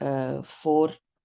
4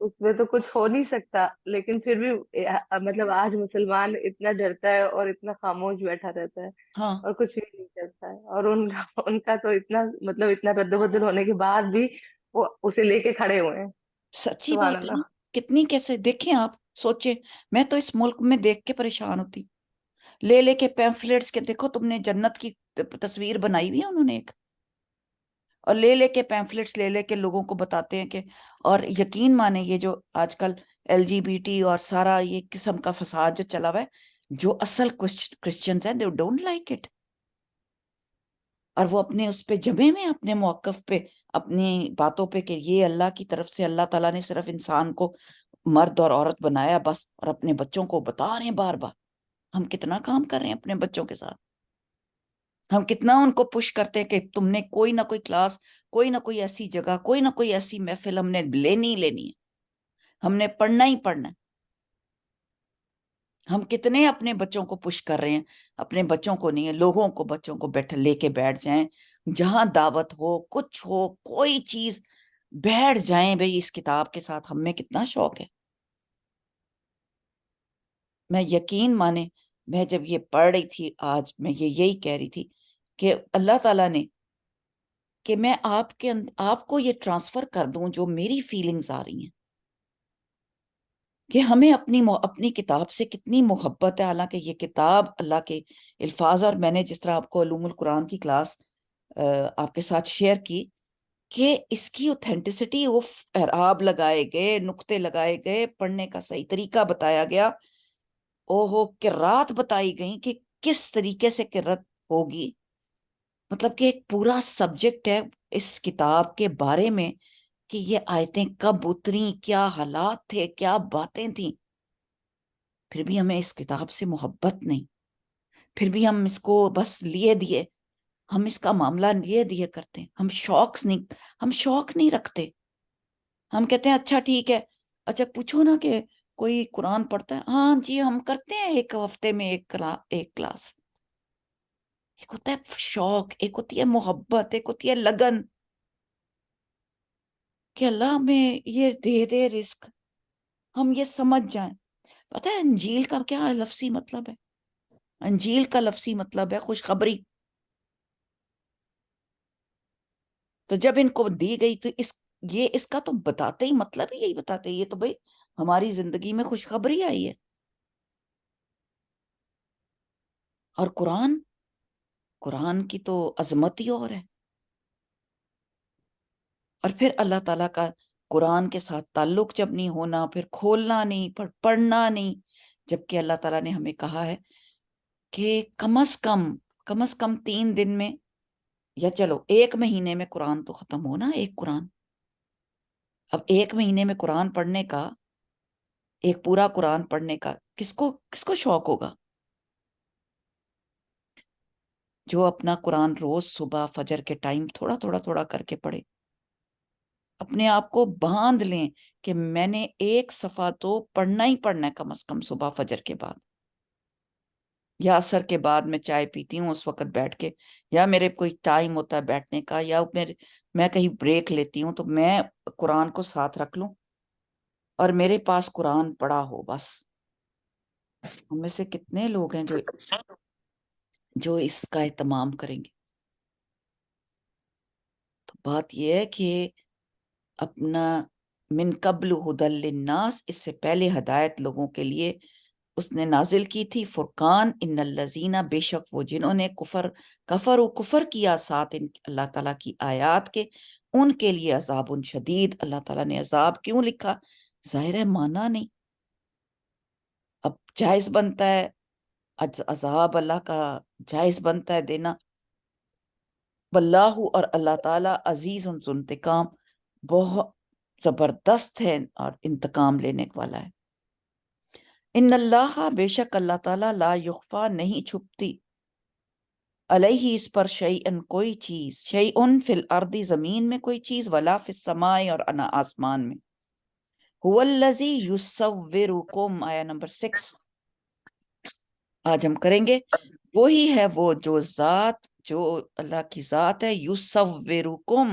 اس میں تو کچھ ہو نہیں سکتا، لیکن پھر بھی مطلب آج مسلمان اتنا ڈرتا ہے اور اتنا خاموش بیٹھا رہتا ہے ہاں اور کچھ بھی نہیں کرتا ہے، اور ان کا تو اتنا مطلب اتنا رد و بدل ہونے کے بعد بھی وہ اسے لے کے کھڑے ہوئے ہیں. سچی سبحان بات ہے نا. اللہ. کتنی کیسے دیکھیں آپ سوچے. میں تو اس ملک میں دیکھ کے پریشان ہوتی. لے لے کے پیمفلیٹس کے دیکھو تم نے جنت کی تصویر بنائی ہوئی ہے انہوں نے ایک, اور لے لے کے پیمفلیٹس لے لے کے لوگوں کو بتاتے ہیں کہ, اور یقین مانے یہ جو آج کل LGBT اور سارا یہ قسم کا فساد جو چلا ہوا ہے, جو اصل کرسچنز ہیں they don't like it, اور وہ اپنے اس پہ جمے میں اپنے موقف پہ اپنی باتوں پہ کہ یہ اللہ کی طرف سے اللہ تعالیٰ نے صرف انسان کو مرد اور عورت بنایا بس, اور اپنے بچوں کو بتا رہے ہیں بار بار. ہم کتنا کام کر رہے ہیں اپنے بچوں کے ساتھ, ہم کتنا ان کو پش کرتے ہیں کہ تم نے کوئی نہ کوئی کلاس, کوئی نہ کوئی ایسی جگہ, کوئی نہ کوئی ایسی محفل ہم نے لینی ہے, ہم نے پڑھنا ہی پڑھنا ہے. ہم کتنے اپنے بچوں کو پش کر رہے ہیں, اپنے بچوں کو نہیں ہے, لوگوں کو بچوں کو لے کے بیٹھ جائیں, جہاں دعوت ہو کچھ ہو کوئی چیز بیٹھ جائیں بھئی اس کتاب کے ساتھ. ہم میں کتنا شوق ہے. میں یقین مانے میں جب یہ پڑھ رہی تھی آج, میں یہی کہہ رہی تھی کہ اللہ تعالیٰ نے کہ میں آپ کو یہ ٹرانسفر کر دوں جو میری فیلنگز آ رہی ہیں, کہ ہمیں اپنی کتاب سے کتنی محبت ہے. حالانکہ یہ کتاب اللہ کے الفاظ, اور میں نے جس طرح آپ کو علوم القرآن کی کلاس آپ کے ساتھ شیئر کی کہ اس کی اوتھینٹسٹی, وہ اعراب لگائے گئے, نقطے لگائے گئے, پڑھنے کا صحیح طریقہ بتایا گیا, قرات بتائی گئی کہ کس طریقے سے قرات ہوگی. مطلب کہ ایک پورا سبجیکٹ ہے اس کتاب کے بارے میں کہ یہ آیتیں کب اتری, کیا حالات تھے, کیا باتیں تھیں. پھر بھی ہمیں اس کتاب سے محبت نہیں, پھر بھی ہم اس کو بس لیے دیے, ہم اس کا معاملہ لیے دیے کرتے ہیں. ہم شوق نہیں رکھتے. ہم کہتے ہیں اچھا ٹھیک ہے, اچھا پوچھو نا کہ کوئی قرآن پڑھتا ہے, ہاں جی ہم کرتے ہیں ایک ہفتے میں ایک کلاس. ایک ہوتا ہے شوق, ایک ہوتی ہے محبت, ایک ہوتی ہے لگن کہ اللہ ہمیں یہ دے دے رزق, ہم یہ سمجھ جائیں. پتہ ہے انجیل کا کیا لفظی مطلب ہے؟ انجیل کا لفظی مطلب ہے خوشخبری. تو جب ان کو دی گئی تو اس کا تو بتاتے ہی مطلب ہی یہی بتاتے, یہ تو بھئی ہماری زندگی میں خوشخبری آئی ہے. اور قرآن کی تو عظمت ہی اور ہے. اور پھر اللہ تعالیٰ کا قرآن کے ساتھ تعلق جب نہیں ہونا, پھر کھولنا نہیں, پڑھنا نہیں, جبکہ اللہ تعالیٰ نے ہمیں کہا ہے کہ کم از کم 3 دن میں, یا چلو 1 مہینے میں قرآن تو ختم ہونا, ایک قرآن. اب 1 مہینے میں قرآن پڑھنے کا, ایک پورا قرآن پڑھنے کا کس کو شوق ہوگا؟ جو اپنا قرآن روز صبح فجر کے ٹائم تھوڑا تھوڑا کر کے پڑھے, اپنے آپ کو باندھ لیں کہ میں نے 1 صفحہ تو پڑھنا ہی پڑھنا ہے کم از کم صبح فجر کے بعد, یا عصر کے بعد. میں چائے پیتی ہوں اس وقت بیٹھ کے, یا میرے کوئی ٹائم ہوتا ہے بیٹھنے کا, یا میں کہیں بریک لیتی ہوں تو میں قرآن کو ساتھ رکھ لوں اور میرے پاس قرآن پڑا ہو بس. ہم میں سے کتنے لوگ ہیں جو اس کا اہتمام کریں گے؟ تو بات یہ ہے کہ اپنا من قبل ہدی للناس, اس سے پہلے ہدایت لوگوں کے لیے اس نے نازل کی تھی. فرقان, ان الذین, بے شک وہ جنہوں نے کفر کیا ساتھ اللہ تعالیٰ کی آیات کے, ان کے لیے عذاب شدید. اللہ تعالیٰ نے عذاب کیوں لکھا؟ ظاہر ہے مانا نہیں. اب جائز بنتا ہے عذاب, اللہ کا جائز بنتا ہے دینا. واللہ, اور اللہ تعالیٰ, عزیز ذو انتقام, بہت زبردست ہے اور انتقام لینے والا ہے. ان اللہ, بے شک اللہ تعالیٰ, لا یخفا, نہیں چھپتی, علیہ, اس پر, شیئن, کوئی چیز, شیئن فی الارض, زمین میں کوئی چیز, ولا فی السماء, اور انا آسمان میں. هو الذی یصورکم, آیا نمبر 6 آج ہم کریں گے. وہی ہے وہ جو اللہ کی ذات ہے, یصورکم,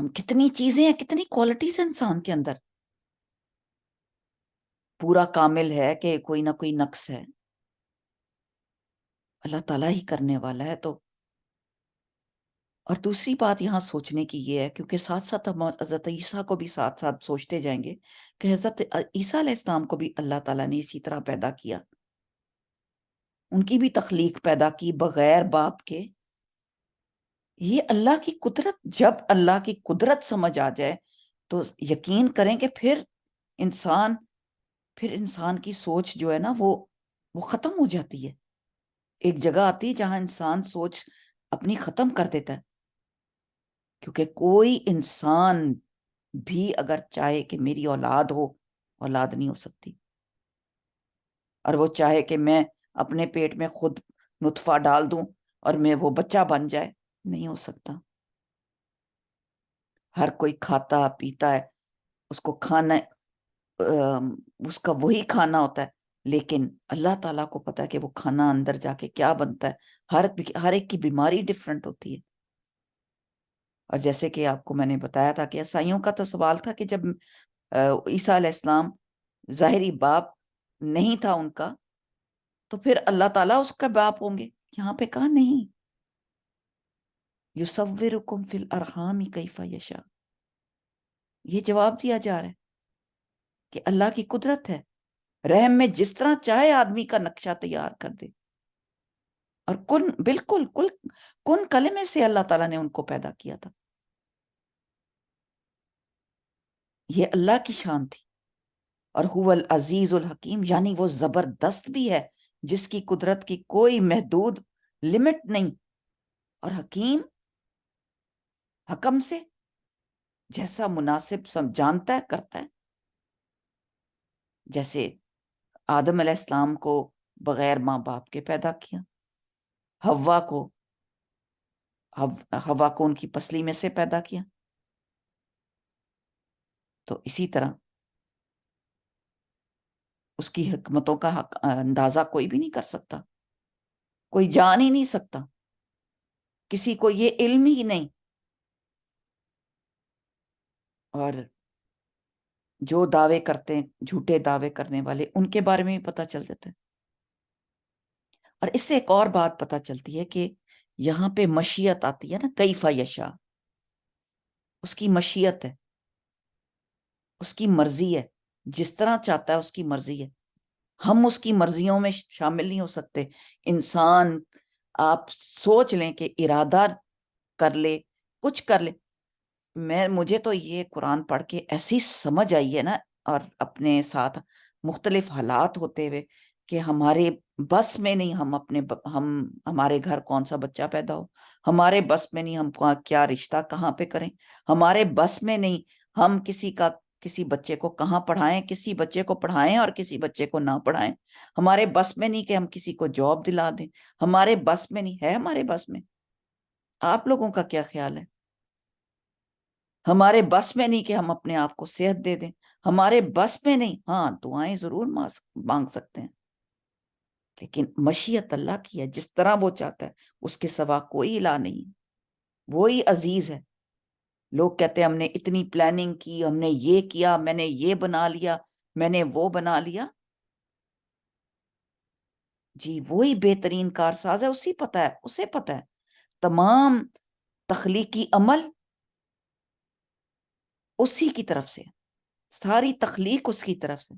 ہم کتنی چیزیں ہیں، کتنی کوالٹیز ہیں انسان کے اندر، پورا کامل ہے کہ کوئی نہ کوئی نقص ہے، اللہ تعالیٰ ہی کرنے والا ہے. تو اور دوسری بات یہاں سوچنے کی یہ ہے، کیونکہ ساتھ ساتھ ہم حضرت عیسیٰ کو بھی ساتھ ساتھ سوچتے جائیں گے کہ حضرت عیسیٰ علیہ السلام کو بھی اللہ تعالیٰ نے اسی طرح پیدا کیا، ان کی بھی تخلیق پیدا کی بغیر باپ کے. یہ اللہ کی قدرت، جب اللہ کی قدرت سمجھ آ جائے تو یقین کریں کہ پھر انسان کی سوچ جو ہے نا وہ ختم ہو جاتی ہے. ایک جگہ آتی ہے جہاں انسان سوچ اپنی ختم کر دیتا ہے، کیونکہ کوئی انسان بھی اگر چاہے کہ میری اولاد ہو، اولاد نہیں ہو سکتی. اور وہ چاہے کہ میں اپنے پیٹ میں خود نطفہ ڈال دوں اور میں وہ بچہ بن جائے، نہیں ہو سکتا. ہر کوئی کھاتا پیتا ہے، اس کو کھانا اس کا وہی کھانا ہوتا ہے، لیکن اللہ تعالیٰ کو پتا ہے کہ وہ کھانا اندر جا کے کیا بنتا ہے. ہر ایک کی بیماری ڈیفرنٹ ہوتی ہے. اور جیسے کہ آپ کو میں نے بتایا تھا کہ عیسائیوں کا تو سوال تھا کہ جب عیسیٰ علیہ السلام ظاہری باپ نہیں تھا ان کا، تو پھر اللہ تعالیٰ اس کا باپ ہوں گے. یہاں پہ کہا نہیں، یصورکم فی الارحام کیف یشاء. یہ جواب دیا جا رہا ہے کہ اللہ کی قدرت ہے، رحم میں جس طرح چاہے آدمی کا نقشہ تیار کر دے. اور بالکل کن کلمے سے اللہ تعالیٰ نے ان کو پیدا کیا تھا. یہ اللہ کی شان تھی. اور هو العزیز الحکیم، یعنی وہ زبردست بھی ہے جس کی قدرت کی کوئی محدود لمٹ نہیں، اور حکیم، حکم سے جیسا مناسب جانتا ہے کرتا ہے. جیسے آدم علیہ السلام کو بغیر ماں باپ کے پیدا کیا، حوا کو ان کی پسلی میں سے پیدا کیا. تو اسی طرح اس کی حکمتوں کا اندازہ کوئی بھی نہیں کر سکتا، کوئی جان ہی نہیں سکتا، کسی کو یہ علم ہی نہیں. اور جو دعوے کرتے ہیں، جھوٹے دعوے کرنے والے، ان کے بارے میں بھی پتہ چل جاتا ہے. اور اس سے ایک اور بات پتہ چلتی ہے کہ یہاں پہ مشیت آتی ہے نا، کیف یشاء، اس کی مشیت ہے، اس کی مرضی ہے، جس طرح چاہتا ہے اس کی مرضی ہے. ہم اس کی مرضیوں میں شامل نہیں ہو سکتے. انسان آپ سوچ لیں کہ ارادہ کر لے، کچھ کر لے. مجھے تو یہ قرآن پڑھ کے ایسی سمجھ آئی ہے نا، اور اپنے ساتھ مختلف حالات ہوتے ہوئے، کہ ہمارے بس میں نہیں ہمارے گھر کون سا بچہ پیدا ہو، ہمارے بس میں نہیں ہم کیا رشتہ کہاں پہ کریں، ہمارے بس میں نہیں ہم کسی بچے کو کہاں پڑھائیں، کسی بچے کو پڑھائیں اور کسی بچے کو نہ پڑھائیں. ہمارے بس میں نہیں کہ ہم کسی کو جاب دلا دیں، ہمارے بس میں نہیں ہے. ہمارے بس میں، آپ لوگوں کا کیا خیال ہے؟ ہمارے بس میں نہیں کہ ہم اپنے آپ کو صحت دے دیں، ہمارے بس میں نہیں. ہاں، دعائیں ضرور مانگ سکتے ہیں، لیکن مشیت اللہ کی ہے، جس طرح وہ چاہتا ہے، اس کے سوا کوئی الہ نہیں. وہی عزیز ہے. لوگ کہتے ہیں ہم نے اتنی پلاننگ کی، ہم نے یہ کیا، میں نے یہ بنا لیا، میں نے وہ بنا لیا. جی وہی بہترین کارساز ہے، اسے پتہ ہے. تمام تخلیقی عمل اسی کی طرف سے، ساری تخلیق اس کی طرف سے.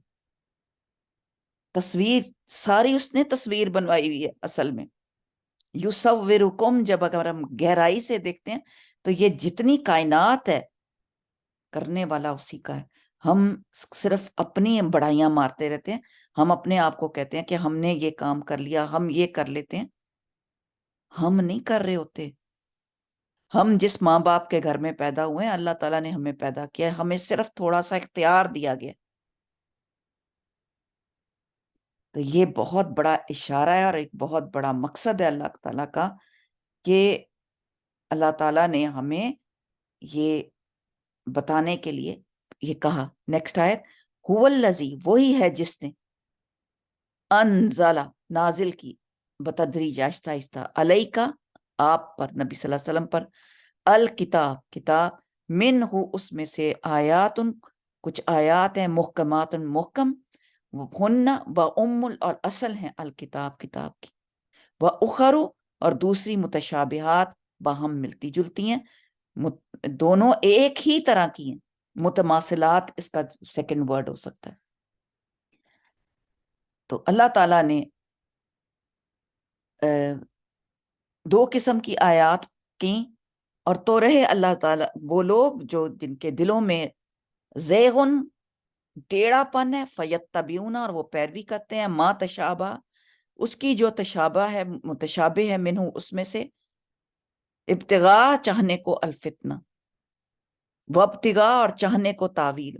تصویر ساری اس نے تصویر بنوائی ہوئی ہے. اصل میں یصورکم، جب اگر ہم گہرائی سے دیکھتے ہیں تو یہ جتنی کائنات ہے، کرنے والا اسی کا ہے. ہم صرف اپنی بڑائیاں مارتے رہتے ہیں. ہم اپنے آپ کو کہتے ہیں کہ ہم نے یہ کام کر لیا، ہم یہ کر لیتے ہیں. ہم نہیں کر رہے ہوتے. ہم جس ماں باپ کے گھر میں پیدا ہوئے ہیں، اللہ تعالیٰ نے ہمیں پیدا کیا، ہمیں صرف تھوڑا سا اختیار دیا گیا. تو یہ بہت بڑا اشارہ ہے اور ایک بہت بڑا مقصد ہے اللہ تعالیٰ کا، کہ اللہ تعالیٰ نے ہمیں یہ بتانے کے لیے یہ کہا. نیکسٹ آیت، هو الذی، وہی ہے جس نے، انزل، نازل کی، بتدریج آہستہ آہستہ، علیکا، آپ پر، نبی صلی اللہ علیہ وسلم پر، الکتاب، کتاب، من ہو اس میں سے آیاتن کچھ آیات ہیں محکمات محکم ہن و اور اصل ہیں الکتاب کتاب کی و اخرو اور دوسری متشابہات باہم ملتی جلتی ہیں دونوں ایک ہی طرح کی ہیں متماثلات اس کا سیکنڈ ورڈ ہو سکتا ہے. تو اللہ تعالیٰ نے دو قسم کی آیات کی اور تو رہے اللہ تعالیٰ وہ لوگ جو جن کے دلوں میں زیغن ٹیڑھا پن ہے فیتبعون اور وہ پیروی کرتے ہیں ما تشابہ اس کی جو تشابہ ہے متشابہ ہے منہو اس میں سے ابتغاء چاہنے کو الفتنہ وابتغاء اور چاہنے کو تعویل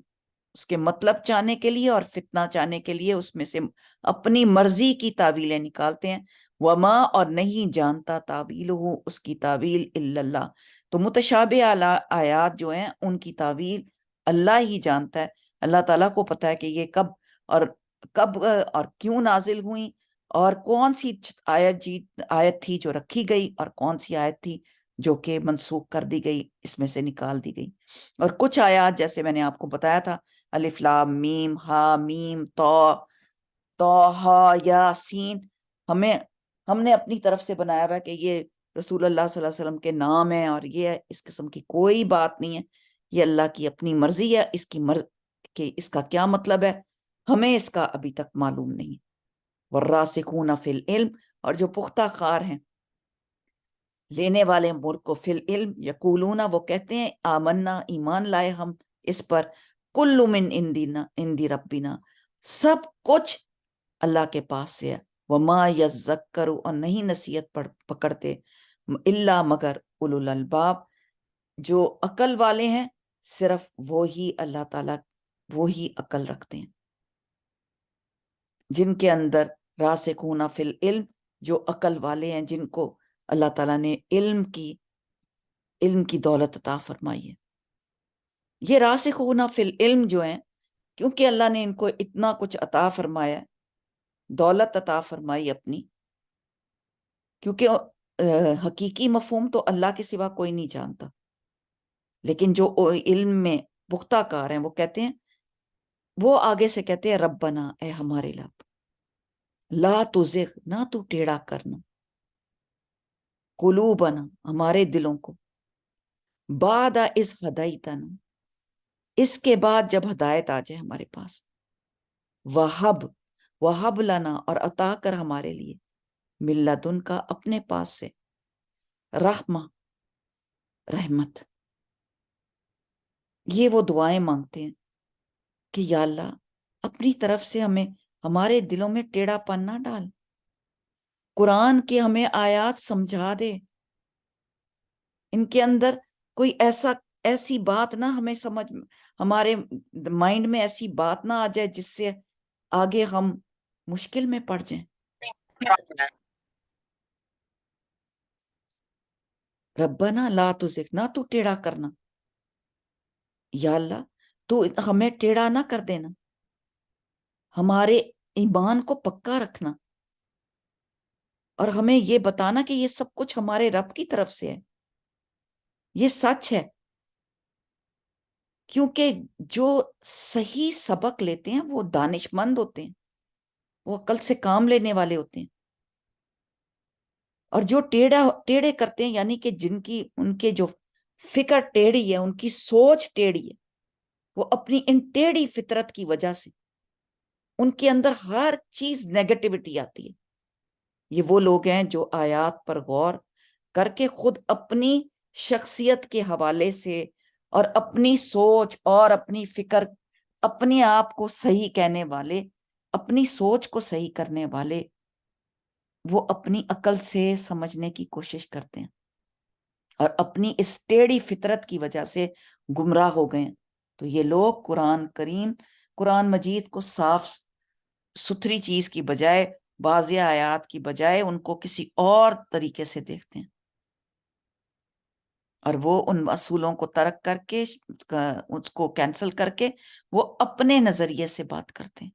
اس کے مطلب چاہنے کے لیے اور فتنہ چاہنے کے لیے اس میں سے اپنی مرضی کی تعویلیں نکالتے ہیں وما اور نہیں جانتا تعویل ہو اس کی تعویل الا اللہ. تو متشابہ آیات جو ہیں ان کی تعویل اللہ ہی جانتا ہے. اللہ تعالیٰ کو پتا ہے کہ یہ کب اور کیوں نازل ہوئی اور کون سی آیت تھی جو رکھی گئی اور کون سی آیت تھی جو کہ منسوخ کر دی گئی اس میں سے نکال دی گئی. اور کچھ آیات جیسے میں نے آپ کو بتایا تھا الف لام میم ہا میم تو ہا یا سین ہم نے اپنی طرف سے بنایا ہوا ہے کہ یہ رسول اللہ صلی اللہ علیہ وسلم کے نام ہیں اور یہ اس قسم کی کوئی بات نہیں ہے. یہ اللہ کی اپنی مرضی ہے. کہ اس کا کیا مطلب ہے ہمیں اس کا ابھی تک معلوم نہیں. والراسخون فی العلم اور جو پختہ کار ہیں لینے والے ملک کو فی العلم یقولون وہ کہتے ہیں آمنا ایمان لائے ہم اس پر کل من اندی ربنا سب کچھ اللہ کے پاس سے ہے. وما یذکر اور نہیں نصیحت پکڑتے الا مگر اولو الالباب جو عقل والے ہیں صرف وہی اللہ تعالیٰ وہی عقل رکھتے ہیں جن کے اندر راسخون فی العلم جو عقل والے ہیں جن کو اللہ تعالیٰ نے علم کی دولت عطا فرمائی ہے. یہ راسخون فی العلم جو ہیں کیونکہ اللہ نے ان کو اتنا کچھ عطا فرمایا دولت عطا فرمائی اپنی کیونکہ حقیقی مفہوم تو اللہ کے سوا کوئی نہیں جانتا لیکن جو علم میں پختہ کار ہیں وہ کہتے ہیں وہ آگے سے کہتے ہیں ربنا اے ہمارے رب لا تزغ نہ تو ٹیڑھا کرنا قلوبنا ہمارے دلوں کو بعد از ہدایتنا اس کے بعد جب ہدایت آ جائے ہمارے پاس وہب لنا اور عطا کر ہمارے لیے من لدن کا اپنے پاس سے رحمہ رحمت. یہ وہ دعائیں مانگتے ہیں کہ یا اللہ اپنی طرف سے ہمارے دلوں میں ٹیڑھا پن نہ ڈال قرآن کے ہمیں آیات سمجھا دے ان کے اندر کوئی ایسی بات نہ ہمارے مائنڈ میں ایسی بات نہ آ جائے جس سے آگے ہم مشکل میں پڑ جائیں. ربنا لا تزغ نہ تو ٹیڑھا کرنا یا اللہ تو ہمیں ٹیڑھا نہ کر دینا ہمارے ایمان کو پکا رکھنا اور ہمیں یہ بتانا کہ یہ سب کچھ ہمارے رب کی طرف سے ہے یہ سچ ہے کیونکہ جو صحیح سبق لیتے ہیں وہ دانش مند ہوتے ہیں وہ عقل سے کام لینے والے ہوتے ہیں اور جو ٹیڑھے کرتے ہیں یعنی کہ ان کے جو فکر ٹیڑھی ہے ان کی سوچ ٹیڑھی ہے وہ اپنی ان ٹیڑھی فطرت کی وجہ سے ان کے اندر ہر چیز نیگیٹیوٹی آتی ہے. یہ وہ لوگ ہیں جو آیات پر غور کر کے خود اپنی شخصیت کے حوالے سے اور اپنی سوچ اور اپنی فکر اپنے آپ کو صحیح کہنے والے اپنی سوچ کو صحیح کرنے والے وہ اپنی عقل سے سمجھنے کی کوشش کرتے ہیں اور اپنی اس ٹیڑھی فطرت کی وجہ سے گمراہ ہو گئے ہیں. تو یہ لوگ قرآن مجید کو صاف ستھری چیز کی بجائے واضح آیات کی بجائے ان کو کسی اور طریقے سے دیکھتے ہیں اور وہ ان اصولوں کو ترک کر کے اس کو کینسل کر کے وہ اپنے نظریے سے بات کرتے ہیں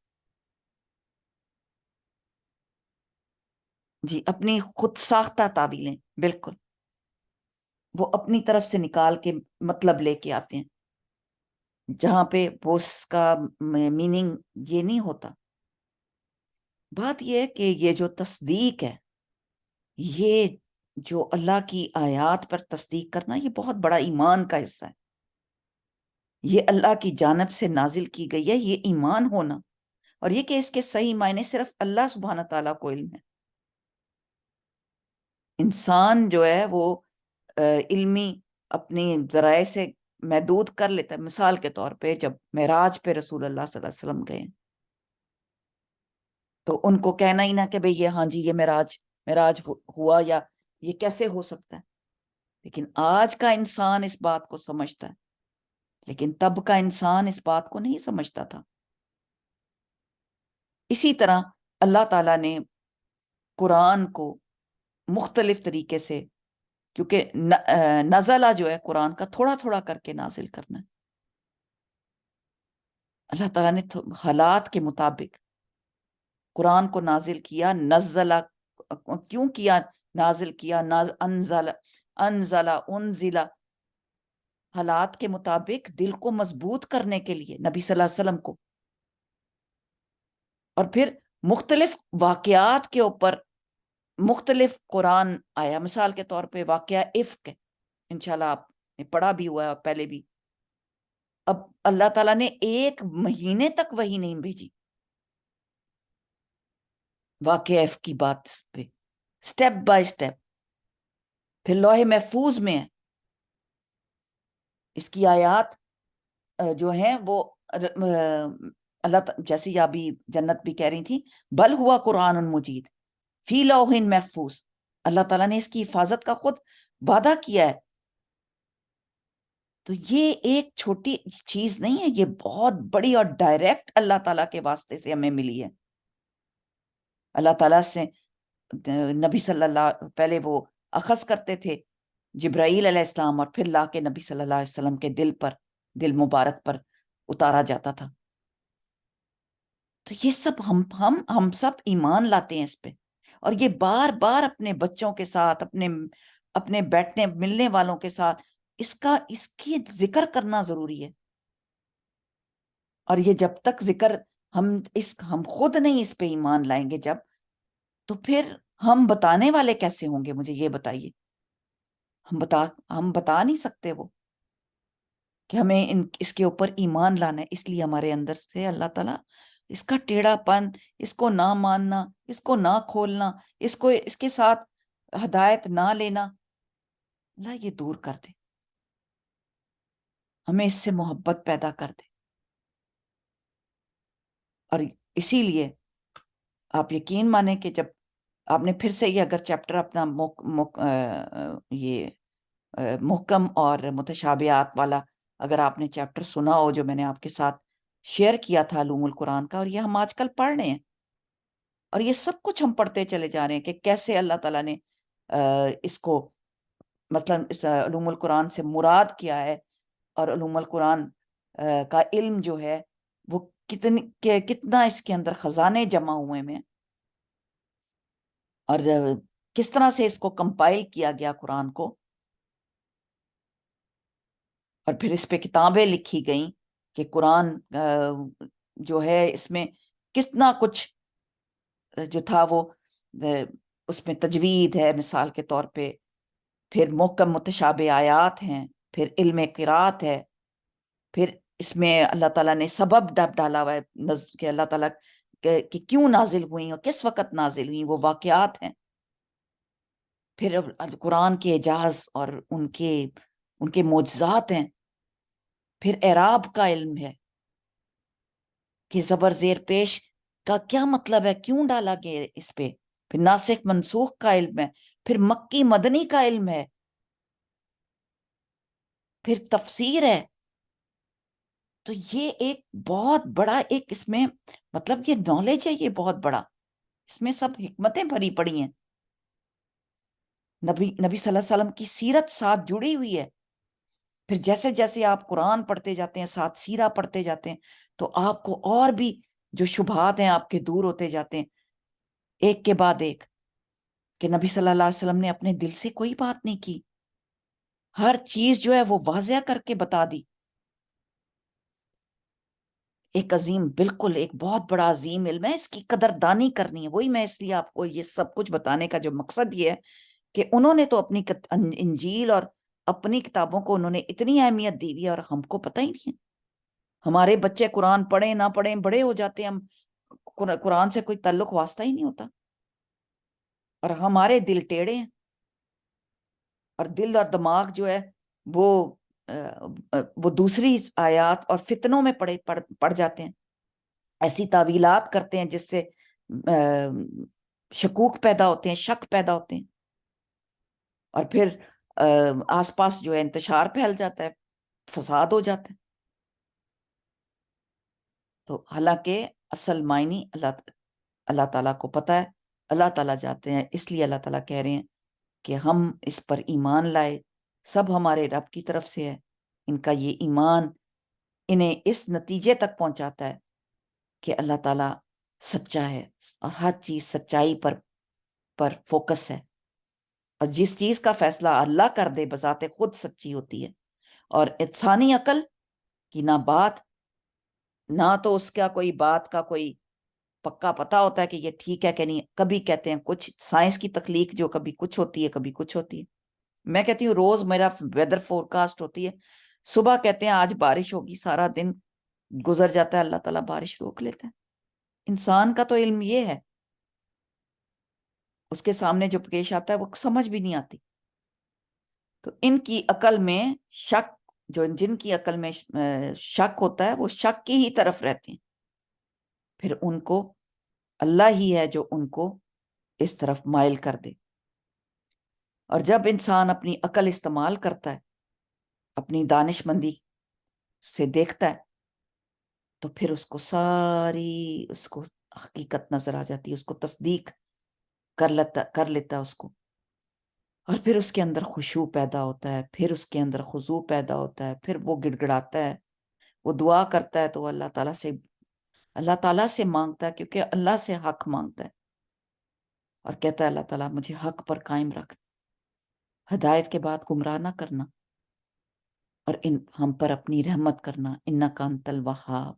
جی اپنی خود ساختہ تعویلیں بالکل وہ اپنی طرف سے نکال کے مطلب لے کے آتے ہیں، جہاں پہ وہ اس کا میننگ یہ نہیں ہوتا۔ بات یہ ہے کہ یہ جو تصدیق ہے، یہ جو اللہ کی آیات پر تصدیق کرنا، یہ بہت بڑا ایمان کا حصہ ہے۔ یہ اللہ کی جانب سے نازل کی گئی ہے، یہ ایمان ہونا، اور یہ کہ اس کے صحیح معنی صرف اللہ سبحانہ تعالیٰ کو علم ہے۔ انسان جو ہے وہ علمی اپنی ذرائع سے محدود کر لیتا ہے۔ مثال کے طور پہ جب معراج پہ رسول اللہ صلی اللہ علیہ وسلم گئے تو ان کو کہنا ہی نہ کہ بھئی یہ ہاں جی یہ معراج ہوا، یا یہ کیسے ہو سکتا ہے۔ لیکن آج کا انسان اس بات کو سمجھتا ہے، لیکن تب کا انسان اس بات کو نہیں سمجھتا تھا۔ اسی طرح اللہ تعالیٰ نے قرآن کو مختلف طریقے سے، کیونکہ نزلہ جو ہے قرآن کا تھوڑا تھوڑا کر کے نازل کرنا ہے، اللہ تعالیٰ نے حالات کے مطابق قرآن کو نازل کیا۔ نزلہ کیوں کیا، نازل کیا، انزلہ حالات کے مطابق دل کو مضبوط کرنے کے لیے نبی صلی اللہ علیہ وسلم کو، اور پھر مختلف واقعات کے اوپر مختلف قرآن آیا۔ مثال کے طور پہ واقعہ افک، انشاءاللہ آپ نے پڑھا بھی ہوا ہے اور پہلے بھی۔ اب اللہ تعالیٰ نے 1 مہینے تک وحی نہیں بھیجی واقعہ افک کی بات پہ، سٹیپ بائی سٹیپ، پھر لوح محفوظ میں ہے اس کی آیات جو ہیں وہ جیسے ابھی جنت بھی کہہ رہی تھی، بل ہوا قرآن مجید فی لوح محفوظ، اللہ تعالیٰ نے اس کی حفاظت کا خود وعدہ کیا ہے۔ تو یہ ایک چھوٹی چیز نہیں ہے، یہ بہت بڑی اور ڈائریکٹ اللہ تعالیٰ کے واسطے سے ہمیں ملی ہے۔ اللہ تعالیٰ سے نبی صلی اللہ پہلے وہ اخذ کرتے تھے جبرائیل علیہ السلام، اور پھر لا کے نبی صلی اللہ علیہ وسلم کے دل مبارک پر اتارا جاتا تھا۔ تو یہ سب ہم سب ایمان لاتے ہیں اس پہ، اور یہ بار بار اپنے بچوں کے ساتھ، اپنے بیٹھنے ملنے والوں کے ساتھ اس کی ذکر کرنا ضروری ہے۔ اور یہ جب تک ذکر ہم خود نہیں اس پہ ایمان لائیں گے جب، تو پھر ہم بتانے والے کیسے ہوں گے؟ مجھے یہ بتائیے۔ ہم بتا نہیں سکتے وہ کہ ہمیں اس کے اوپر ایمان لانا ہے، اس لیے ہمارے اندر سے اللہ تعالیٰ اس کا ٹیڑھا پن، اس کو نہ ماننا، اس کو نہ کھولنا، اس کے ساتھ ہدایت نہ لینا، اللہ یہ دور کر دے، ہمیں اس سے محبت پیدا کر دے۔ اور اسی لیے آپ یقین مانیں کہ جب آپ نے پھر سے یہ اگر چیپٹر اپنا یہ محکم اور متشابہات والا اگر آپ نے چیپٹر سنا ہو جو میں نے آپ کے ساتھ شیئر کیا تھا علوم القرآن کا، اور یہ ہم آج کل پڑھ رہے ہیں، اور یہ سب کچھ ہم پڑھتے چلے جا رہے ہیں کہ کیسے اللہ تعالیٰ نے اس کو مثلا اس علوم القرآن سے مراد کیا ہے، اور علوم القرآن کا علم جو ہے وہ کتنا اس کے اندر خزانے جمع ہوئے میں، اور کس طرح سے اس کو کمپائل کیا گیا قرآن کو، اور پھر اس پہ کتابیں لکھی گئیں کہ قرآن جو ہے اس میں کتنا کچھ جو تھا وہ اس میں تجوید ہے مثال کے طور پہ، پھر محکم متشابہ آیات ہیں، پھر علم قرات ہے، پھر اس میں اللہ تعالیٰ نے سبب ڈالا ہوا ہے کہ اللہ تعالیٰ کہ کیوں نازل ہوئی اور کس وقت نازل ہوئی، وہ واقعات ہیں، پھر قرآن کے اعجاز اور ان کے معجزات ہیں، پھر اعراب کا علم ہے کہ زبر زیر پیش کا کیا مطلب ہے، کیوں ڈالا گیا اس پہ، پھر ناسخ منسوخ کا علم ہے، پھر مکی مدنی کا علم ہے، پھر تفسیر ہے۔ تو یہ ایک بہت بڑا اس میں مطلب یہ نالج ہے، یہ بہت بڑا، اس میں سب حکمتیں بھری پڑی ہیں، نبی صلی اللہ علیہ وسلم کی سیرت ساتھ جڑی ہوئی ہے۔ پھر جیسے جیسے آپ قرآن پڑھتے جاتے ہیں، ساتھ سیرہ پڑھتے جاتے ہیں، تو آپ کو اور بھی جو شبہات ہیں آپ کے دور ہوتے جاتے ہیں ایک کے بعد ایک، کہ نبی صلی اللہ علیہ وسلم نے اپنے دل سے کوئی بات نہیں کی، ہر چیز جو ہے وہ واضح کر کے بتا دی. ایک عظیم، بالکل ایک بہت بڑا عظیم علم ہے، اس کی قدردانی کرنی ہے. وہی میں اس لیے آپ کو یہ سب کچھ بتانے کا جو مقصد یہ ہے کہ انہوں نے تو اپنی انجیل اور اپنی کتابوں کو انہوں نے اتنی اہمیت دی ہوئی ہے اور ہم کو پتہ ہی نہیں ہے. ہمارے بچے قرآن پڑھیں نہ پڑھیں، بڑے ہو جاتے ہیں، ہم قرآن سے کوئی تعلق واسطہ ہی نہیں ہوتا، اور ہمارے دل ٹیڑھے ہیں، اور دل اور دماغ جو ہے وہ دوسری آیات اور فتنوں میں پڑ جاتے ہیں، ایسی تعویلات کرتے ہیں جس سے شکوک پیدا ہوتے ہیں، شک پیدا ہوتے ہیں، اور پھر آس پاس جو ہے انتشار پھیل جاتا ہے، فساد ہو جاتا ہے. تو حالانکہ اصل معنی اللہ تعالیٰ کو پتہ ہے، اللہ تعالیٰ جاتے ہیں، اس لیے اللہ تعالیٰ کہہ رہے ہیں کہ ہم اس پر ایمان لائے، سب ہمارے رب کی طرف سے ہے. ان کا یہ ایمان انہیں اس نتیجے تک پہنچاتا ہے کہ اللہ تعالیٰ سچا ہے اور ہر چیز سچائی پر فوکس ہے، اور جس چیز کا فیصلہ اللہ کر دے بذات خود سچی ہوتی ہے. اور انسانی عقل کی نہ بات، نہ تو اس کا کوئی بات کا کوئی پکا پتا ہوتا ہے کہ یہ ٹھیک ہے کہ نہیں. کبھی کہتے ہیں کچھ، سائنس کی تخلیق جو کبھی کچھ ہوتی ہے کبھی کچھ ہوتی ہے. میں کہتی ہوں روز میرا ویدر فورکاسٹ ہوتی ہے، صبح کہتے ہیں آج بارش ہوگی، سارا دن گزر جاتا ہے، اللہ تعالیٰ بارش روک لیتا ہے. انسان کا تو علم یہ ہے، اس کے سامنے جو پیش آتا ہے وہ سمجھ بھی نہیں آتی. تو ان کی عقل میں شک، جن کی عقل میں شک ہوتا ہے وہ شک کی ہی طرف رہتے ہیں، پھر ان کو اللہ ہی ہے جو ان کو اس طرف مائل کر دے. اور جب انسان اپنی عقل استعمال کرتا ہے، اپنی دانش مندی سے دیکھتا ہے، تو پھر اس کو ساری اس کو حقیقت نظر آ جاتی ہے، اس کو تصدیق کر لیتا ہے اس کو، اور پھر اس کے اندر خشوع پیدا ہوتا ہے، پھر اس کے اندر خضوع پیدا ہوتا ہے، پھر وہ گڑ گڑاتا ہے، وہ دعا کرتا ہے تو اللہ تعالیٰ سے مانگتا ہے، کیونکہ اللہ سے حق مانگتا ہے، اور کہتا ہے اللہ تعالیٰ مجھے حق پر قائم رکھ، ہدایت کے بعد گمراہ نہ کرنا، اور ہم پر اپنی رحمت کرنا، انک انت الوہاب،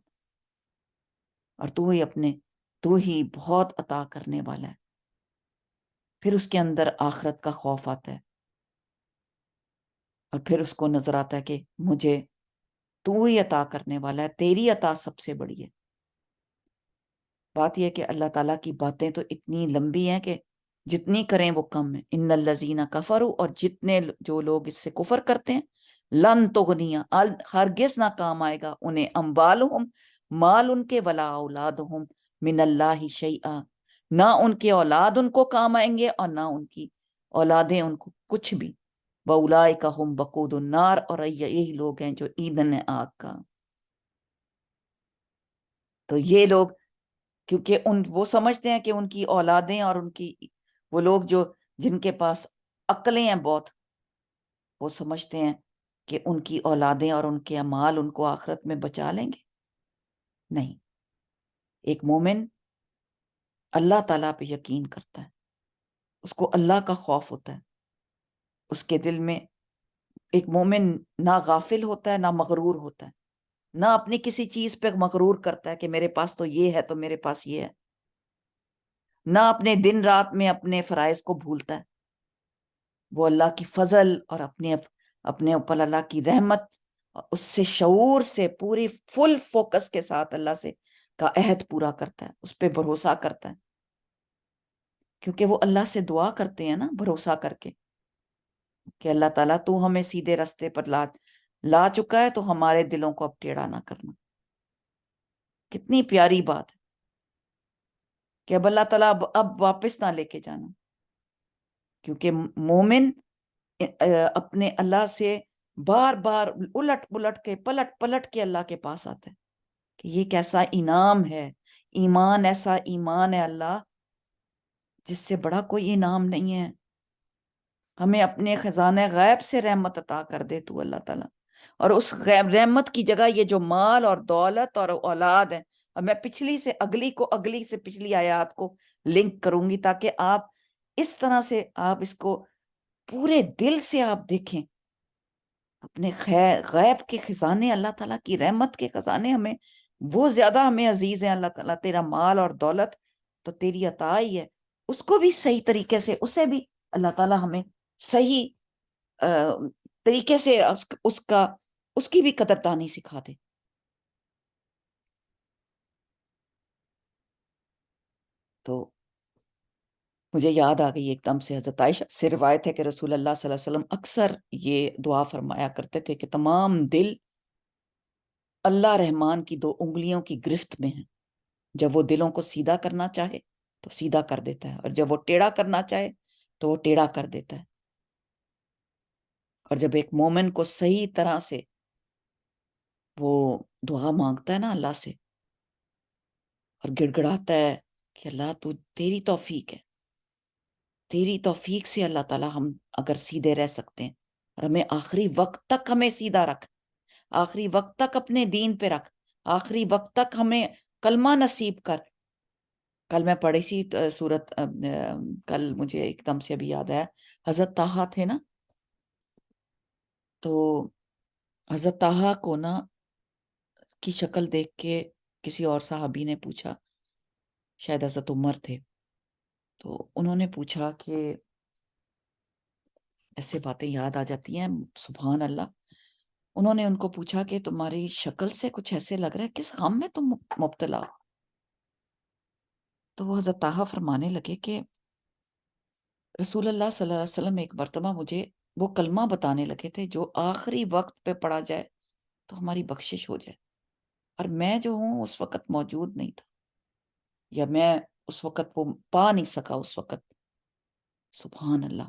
اور تو ہی بہت عطا کرنے والا ہے. پھر اس کے اندر آخرت کا خوف آتا ہے، اور پھر اس کو نظر آتا ہے کہ مجھے تو ہی عطا کرنے والا ہے، تیری عطا سب سے بڑی ہے. بات یہ کہ اللہ تعالیٰ کی باتیں تو اتنی لمبی ہیں کہ جتنی کریں وہ کم ہے. ان الذین کفروا، اور جتنے جو لوگ اس سے کفر کرتے ہیں، لن تغنیا، ہرگز نہ کام آئے گا انہیں، اموالہم، مال ان کے، ولا اولادہم، من اللہ شیئا، نہ ان کے اولاد ان کو کام آئیں گے اور نہ ان کی اولادیں ان کو کچھ بھی. وَأُولَٰئِكَ هُمْ وَقُودُ النَّارِ، اور یہی لوگ ہیں جو ایندھن ہیں آگ کا. تو یہ لوگ، کیونکہ وہ سمجھتے ہیں کہ ان کی اولادیں اور وہ لوگ جن کے پاس عقلیں ہیں بہت، وہ سمجھتے ہیں کہ ان کی اولادیں اور ان کے اعمال ان کو آخرت میں بچا لیں گے. نہیں، ایک مومن اللہ تعالیٰ پہ یقین کرتا ہے، اس کو اللہ کا خوف ہوتا ہے، اس کے دل میں ایک مومن نہ غافل ہوتا ہے نہ مغرور ہوتا ہے، نہ اپنی کسی چیز پہ مغرور کرتا ہے کہ میرے پاس تو یہ ہے تو میرے پاس یہ ہے، نہ اپنے دن رات میں اپنے فرائض کو بھولتا ہے. وہ اللہ کی فضل اور اپنے اوپر اللہ کی رحمت، اس سے شعور سے پوری فل فوکس کے ساتھ اللہ سے کا عہد پورا کرتا ہے، اس پہ بھروسہ کرتا ہے، کیونکہ وہ اللہ سے دعا کرتے ہیں نا بھروسہ کر کے کہ اللہ تعالیٰ تو ہمیں سیدھے راستے پر لا چکا ہے، تو ہمارے دلوں کو اب ٹیڑھا نہ کرنا. کتنی پیاری بات ہے کہ اب اللہ تعالیٰ اب واپس نہ لے کے جانا، کیونکہ مومن اپنے اللہ سے بار بار پلٹ کے اللہ کے پاس آتا ہے کہ یہ کیسا انعام ہے، ایمان ایسا ایمان ہے اللہ جس سے بڑا کوئی انعام نہیں ہے. ہمیں اپنے خزانہ غیب سے رحمت عطا کر دے تو اللہ تعالیٰ، اور اس رحمت کی جگہ یہ جو مال اور دولت اور اولاد ہے، اور میں پچھلی سے پچھلی آیات کو لنک کروں گی تاکہ آپ اس طرح سے آپ اس کو پورے دل سے آپ دیکھیں اپنے غیب کے خزانے، اللہ تعالیٰ کی رحمت کے خزانے ہمیں وہ زیادہ ہمیں عزیز ہیں. اللہ تعالیٰ تیرا مال اور دولت تو تیری عطا ہی ہے، اس کو بھی صحیح طریقے سے، اسے بھی اللہ تعالیٰ ہمیں صحیح طریقے سے اس کی بھی قدردانی سکھا دے. تو مجھے یاد آ گئی ایک دم سے، حضرت عائشہ سے روایت ہے کہ رسول اللہ صلی اللہ علیہ وسلم اکثر یہ دعا فرمایا کرتے تھے کہ تمام دل اللہ رحمان کی 2 انگلیوں کی گرفت میں ہیں. جب وہ دلوں کو سیدھا کرنا چاہے تو سیدھا کر دیتا ہے، اور جب وہ ٹیڑھا کرنا چاہے تو وہ ٹیڑھا کر دیتا ہے. اور جب ایک مومن کو صحیح طرح سے وہ دعا مانگتا ہے نا اللہ سے، اور گڑ گڑاتا ہے کہ اللہ تو تیری توفیق ہے، تیری توفیق سے اللہ تعالیٰ ہم اگر سیدھے رہ سکتے ہیں، اور ہمیں آخری وقت تک ہمیں سیدھا رکھ، آخری وقت تک اپنے دین پہ رکھ، آخری وقت تک ہمیں کلمہ نصیب کر. کل میں پڑھی سی سورت، کل مجھے ایک دم سے ابھی یاد آیا، حضرت طٰہٰ تھے نا، تو حضرت طٰہٰ کو نا کی شکل دیکھ کے کسی اور صحابی نے پوچھا، شاید حضرت عمر تھے، تو انہوں نے پوچھا کہ ایسے باتیں یاد آ جاتی ہیں، سبحان اللہ. انہوں نے ان کو پوچھا کہ تمہاری شکل سے کچھ ایسے لگ رہا ہے، کس غم میں تم مبتلا ہو؟ تو وہ حضرت طٰہٰ فرمانے لگے کہ رسول اللہ صلی اللہ علیہ وسلم ایک مرتبہ مجھے وہ کلمہ بتانے لگے تھے جو آخری وقت پہ پڑھا جائے تو ہماری بخشش ہو جائے، اور میں جو ہوں اس وقت موجود نہیں تھا، یا میں اس وقت وہ پا نہیں سکا اس وقت. سبحان اللہ.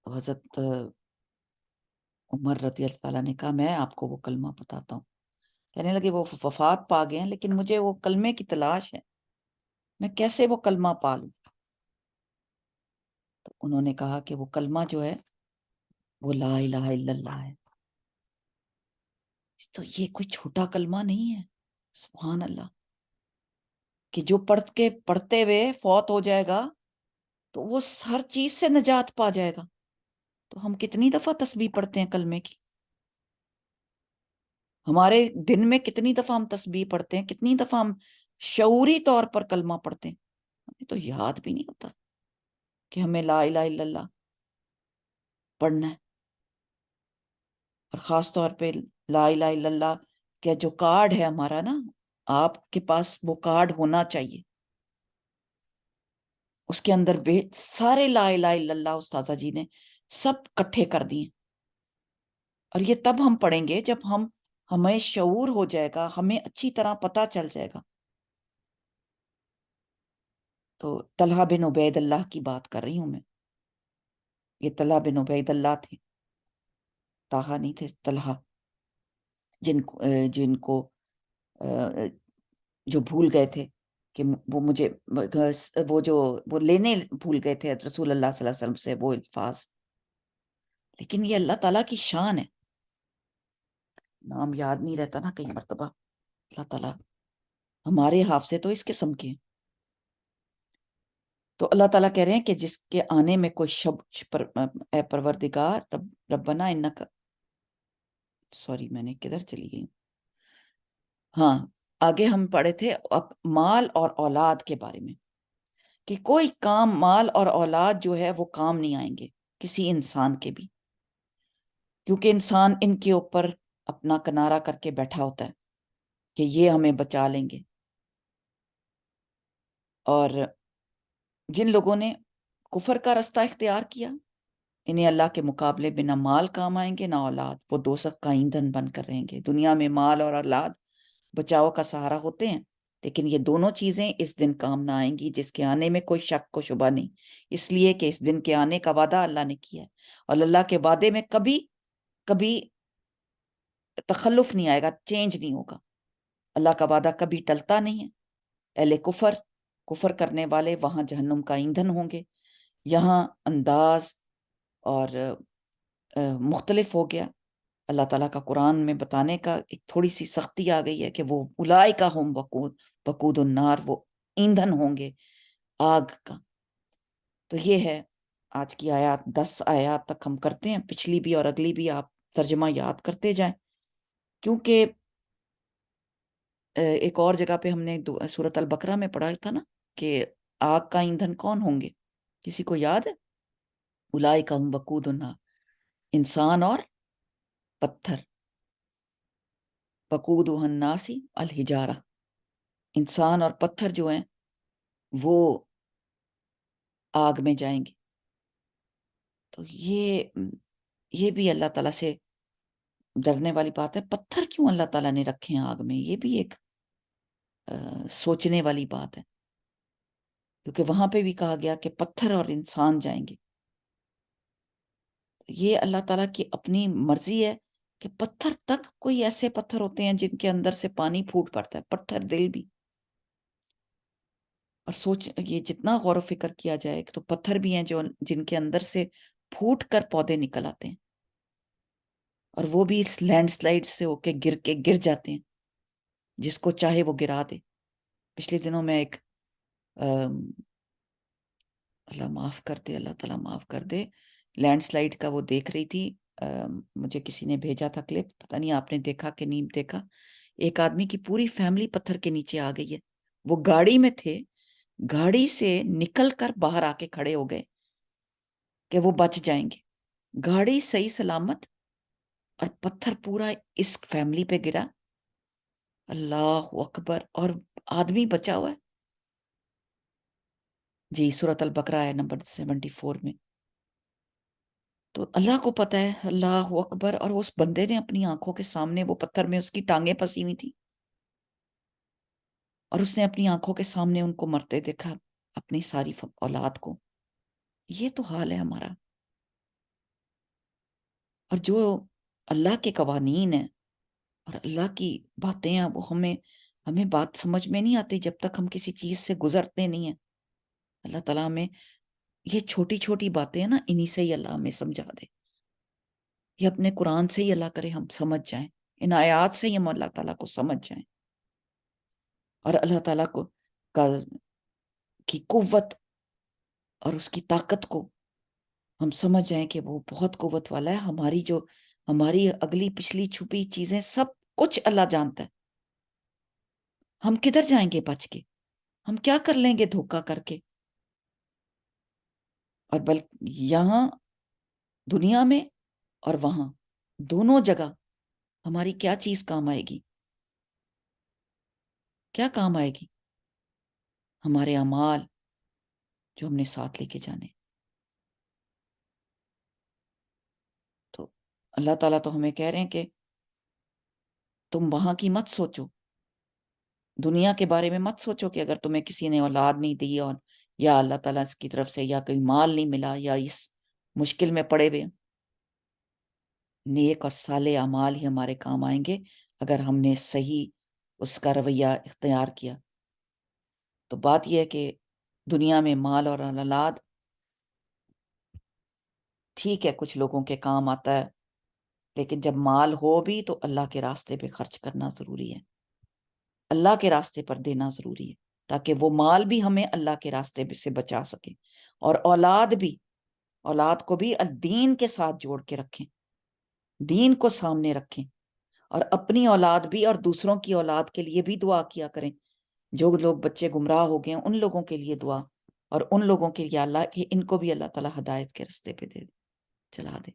تو حضرت عمر رضی اللہ تعالیٰ نے کہا میں آپ کو وہ کلمہ بتاتا ہوں. کہنے لگے وہ وفات پا گئے ہیں، لیکن مجھے وہ کلمے کی تلاش ہے، میں کیسے وہ کلمہ پا لوں؟ تو انہوں نے کہا کہ وہ کلمہ جو ہے وہ لا الہ الا اللہ ہے. تو یہ کوئی چھوٹا کلمہ نہیں ہے، سبحان اللہ، کہ جو پڑھتے ہوئے فوت ہو جائے گا تو وہ ہر چیز سے نجات پا جائے گا. تو ہم کتنی دفعہ تسبیح پڑھتے ہیں کلمے کی؟ ہمارے دن میں کتنی دفعہ ہم تسبیح پڑھتے ہیں، کتنی دفعہ ہم شعوری طور پر کلمہ پڑھتے ہیں؟ ہمیں تو یاد بھی نہیں ہوتا کہ ہمیں لا الہ الا اللہ پڑھنا ہے. اور خاص طور پہ لا الہ الا اللہ کا جو کارڈ ہے ہمارا نا، آپ کے پاس وہ کارڈ ہونا چاہیے، اس کے اندر سارے لا الہ الا اللہ استاذہ جی نے سب کٹھے کر دیے. اور یہ تب ہم پڑھیں گے جب ہمیں شعور ہو جائے گا، ہمیں اچھی طرح پتا چل جائے گا. تو طلحہ بن عبید اللہ کی بات کر رہی ہوں میں، یہ طلحہ بن عبید اللہ تھے، طٰہٰ نہیں تھے، طلحہ، جن کو جو بھول گئے تھے کہ وہ مجھے وہ لینے بھول گئے تھے رسول اللہ صلی اللہ علیہ وسلم سے وہ الفاظ. لیکن یہ اللہ تعالیٰ کی شان ہے، نام یاد نہیں رہتا نا کئی مرتبہ. اللہ تعالیٰ ہمارے حافظے تو اس قسم کے ہیں. تو اللہ تعالیٰ کہہ رہے ہیں کہ جس کے آنے میں کوئی اے پروردگار ربنا انکا، سوری میں نے کدھر چلی گئی، ہاں آگے ہم پڑھے تھے مال اور اولاد کے بارے میں، کہ کوئی کام مال اور اولاد جو ہے وہ کام نہیں آئیں گے کسی انسان کے بھی، کیونکہ انسان ان کے اوپر اپنا کنارہ کر کے بیٹھا ہوتا ہے کہ یہ ہمیں بچا لیں گے. اور جن لوگوں نے کفر کا رستہ اختیار کیا، انہیں اللہ کے مقابلے میں نہ مال کام آئیں گے نہ اولاد، وہ دوزخ کا ایندھن بن کر رہیں گے. دنیا میں مال اور اولاد بچاؤ کا سہارا ہوتے ہیں، لیکن یہ دونوں چیزیں اس دن کام نہ آئیں گی جس کے آنے میں کوئی شک و شبہ نہیں، اس لیے کہ اس دن کے آنے کا وعدہ اللہ نے کیا ہے، اور اللہ کے وعدے میں کبھی تخلف نہیں آئے گا، چینج نہیں ہوگا. اللہ کا وعدہ کبھی ٹلتا نہیں ہے. اہل کفر کرنے والے وہاں جہنم کا ایندھن ہوں گے. یہاں انداز اور مختلف ہو گیا. اللہ تعالیٰ کا قرآن میں بتانے کا ایک تھوڑی سی سختی آ گئی ہے کہ وہ اولئک ہم وقود النار، وہ ایندھن ہوں گے آگ کا. تو یہ ہے آج کی آیات 10 آیات تک ہم کرتے ہیں، پچھلی بھی اور اگلی بھی آپ ترجمہ یاد کرتے جائیں، کیونکہ ایک اور جگہ پہ ہم نے سورۃ البقرہ میں پڑھا تھا نا کہ آگ کا ایندھن کون ہوں گے، کسی کو یاد ہے؟ اولئک هم وقود النار، انسان اور پتھر، وقودها الناس الحجارہ، انسان اور پتھر جو ہیں وہ آگ میں جائیں گے۔ تو یہ بھی اللہ تعالیٰ سے ڈرنے والی بات ہے۔ پتھر کیوں اللہ تعالیٰ نے رکھے ہیں آگ میں، یہ بھی ایک سوچنے والی بات ہے، کیونکہ وہاں پہ بھی کہا گیا کہ پتھر اور انسان جائیں گے۔ یہ اللہ تعالیٰ کی اپنی مرضی ہے کہ پتھر تک، کوئی ایسے پتھر ہوتے ہیں جن کے اندر سے پانی پھوٹ پڑتا ہے، پتھر دل بھی۔ اور سوچ، یہ جتنا غور و فکر کیا جائے تو پتھر بھی ہیں جن کے اندر سے پھوٹ کر پودے نکل آتے ہیں، اور وہ بھی لینڈ سلائیڈ سے ہو کے گر جاتے ہیں، جس کو چاہے وہ گرا دے۔ پچھلے دنوں میں ایک اللہ معاف کر دے، اللہ تعالیٰ معاف کر دے، لینڈ سلائیڈ کا وہ دیکھ رہی تھی، مجھے کسی نے بھیجا تھا کلپ، پتہ نہیں آپ نے دیکھا کہ نہیں دیکھا۔ ایک آدمی کی پوری فیملی پتھر کے نیچے آ گئی ہے، وہ گاڑی میں تھے، گاڑی سے نکل کر باہر آ کے کھڑے ہو گئے کہ وہ بچ جائیں گے، گاڑی صحیح سلامت اور پتھر پورا اس فیملی پہ گرا۔ اللہ اکبر، اور آدمی بچا ہوا ہے۔ جی، سورۃ البقرہ ہے نمبر 74 میں۔ تو اللہ کو پتہ ہے، اللہ اکبر، اور اس بندے نے اپنی آنکھوں کے سامنے، وہ پتھر میں اس کی ٹانگیں پھنسی ہوئی تھی، اور اس نے اپنی آنکھوں کے سامنے ان کو مرتے دیکھا، اپنی ساری اولاد کو۔ یہ تو حال ہے ہمارا۔ اور جو اللہ کے قوانین ہیں اور اللہ کی باتیں ہیں، وہ ہمیں بات سمجھ میں نہیں آتی جب تک ہم کسی چیز سے گزرتے نہیں ہیں۔ اللہ تعالیٰ ہمیں یہ چھوٹی چھوٹی باتیں ہیں نا، انہی سے ہی اللہ ہمیں سمجھا دے، یہ اپنے قرآن سے ہی اللہ کرے ہم سمجھ جائیں، ان آیات سے ہی ہم اللہ تعالیٰ کو سمجھ جائیں، اور اللہ تعالیٰ کی قوت اور اس کی طاقت کو ہم سمجھ جائیں کہ وہ بہت قوت والا ہے۔ ہماری اگلی پچھلی چھپی چیزیں سب کچھ اللہ جانتا ہے۔ ہم کدھر جائیں گے بچ کے، ہم کیا کر لیں گے دھوکہ کر کے، اور بلکہ یہاں دنیا میں اور وہاں دونوں جگہ ہماری کیا چیز کام آئے گی؟ کیا کام آئے گی؟ ہمارے اعمال جو ہم نے ساتھ لے کے جانے۔ تو اللہ تعالیٰ تو ہمیں کہہ رہے ہیں کہ تم وہاں کی مت سوچو، دنیا کے بارے میں مت سوچو کہ اگر تمہیں کسی نے اولاد نہیں دی، اور یا اللہ تعالیٰ کی طرف سے یا کوئی مال نہیں ملا، یا اس مشکل میں پڑے ہوئے، نیک اور صالح اعمال ہی ہمارے کام آئیں گے اگر ہم نے صحیح اس کا رویہ اختیار کیا۔ تو بات یہ ہے کہ دنیا میں مال اور اولاد ٹھیک ہے کچھ لوگوں کے کام آتا ہے، لیکن جب مال ہو بھی تو اللہ کے راستے پہ خرچ کرنا ضروری ہے، اللہ کے راستے پر دینا ضروری ہے، تاکہ وہ مال بھی ہمیں اللہ کے راستے سے بچا سکے، اور اولاد کو بھی دین کے ساتھ جوڑ کے رکھیں، دین کو سامنے رکھیں، اور اپنی اولاد بھی اور دوسروں کی اولاد کے لیے بھی دعا کیا کریں۔ جو لوگ بچے گمراہ ہو گئے ہیں ان لوگوں کے لیے دعا، اور ان لوگوں کے لیے اللہ کہ ان کو بھی اللہ تعالیٰ ہدایت کے راستے پہ چلا دے۔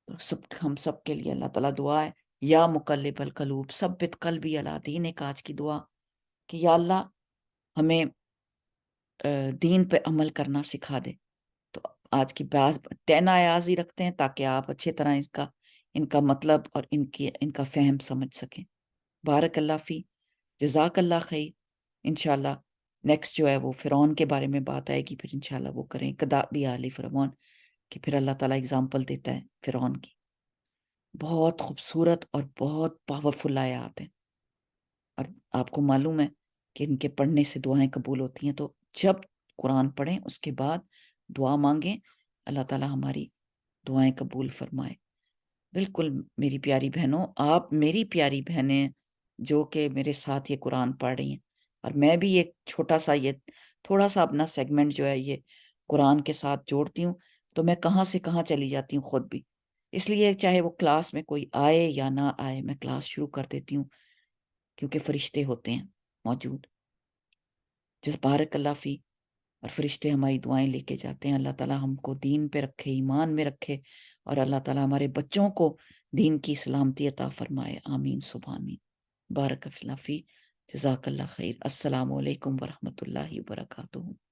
تو ہم سب کے لیے اللہ تعالیٰ دعا ہے، یا مقلب القلوب ثبت قلبی علی دینک، آج کی دعا کہ یا اللہ ہمیں دین پہ عمل کرنا سکھا دے۔ تو آج کی بات 10 آیات ہی رکھتے ہیں تاکہ آپ اچھے طرح ان کا مطلب اور ان کا فہم سمجھ سکیں۔ بارک اللہ فی، جزاک اللہ خیر۔ انشاءاللہ نیکسٹ جو ہے وہ فرعون کے بارے میں بات آئے گی، پھر انشاءاللہ وہ کریں کدابی آل فرعون، کہ پھر اللہ تعالیٰ اگزامپل دیتا ہے فرعون کی۔ بہت خوبصورت اور بہت پاورفل آیات ہیں، اور آپ کو معلوم ہے کہ ان کے پڑھنے سے دعائیں قبول ہوتی ہیں۔ تو جب قرآن پڑھیں اس کے بعد دعا مانگیں، اللہ تعالیٰ ہماری دعائیں قبول فرمائے۔ بالکل میری پیاری بہنوں، آپ میری پیاری بہنیں جو کہ میرے ساتھ یہ قرآن پڑھ رہی ہیں، اور میں بھی ایک چھوٹا سا یہ تھوڑا سا اپنا سیگمنٹ جو ہے یہ قرآن کے ساتھ جوڑتی ہوں تو میں کہاں سے کہاں چلی جاتی ہوں خود بھی. اس لیے چاہے وہ کلاس میں کوئی آئے یا نہ آئے میں کلاس شروع کر دیتی ہوں، کیونکہ فرشتے ہوتے ہیں موجود. جس بارک اللہ فی، اور فرشتے ہماری دعائیں لے کے جاتے ہیں. اللہ تعالیٰ ہم کو دین پہ رکھے، ایمان میں رکھے، اور اللہ تعالیٰ ہمارے بچوں کو دین کی سلامتی عطا فرمائے. آمین سبحان آمین. بارک اللہ فی. جزاک اللہ خیر. السلام علیکم ورحمۃ اللہ وبرکاتہ.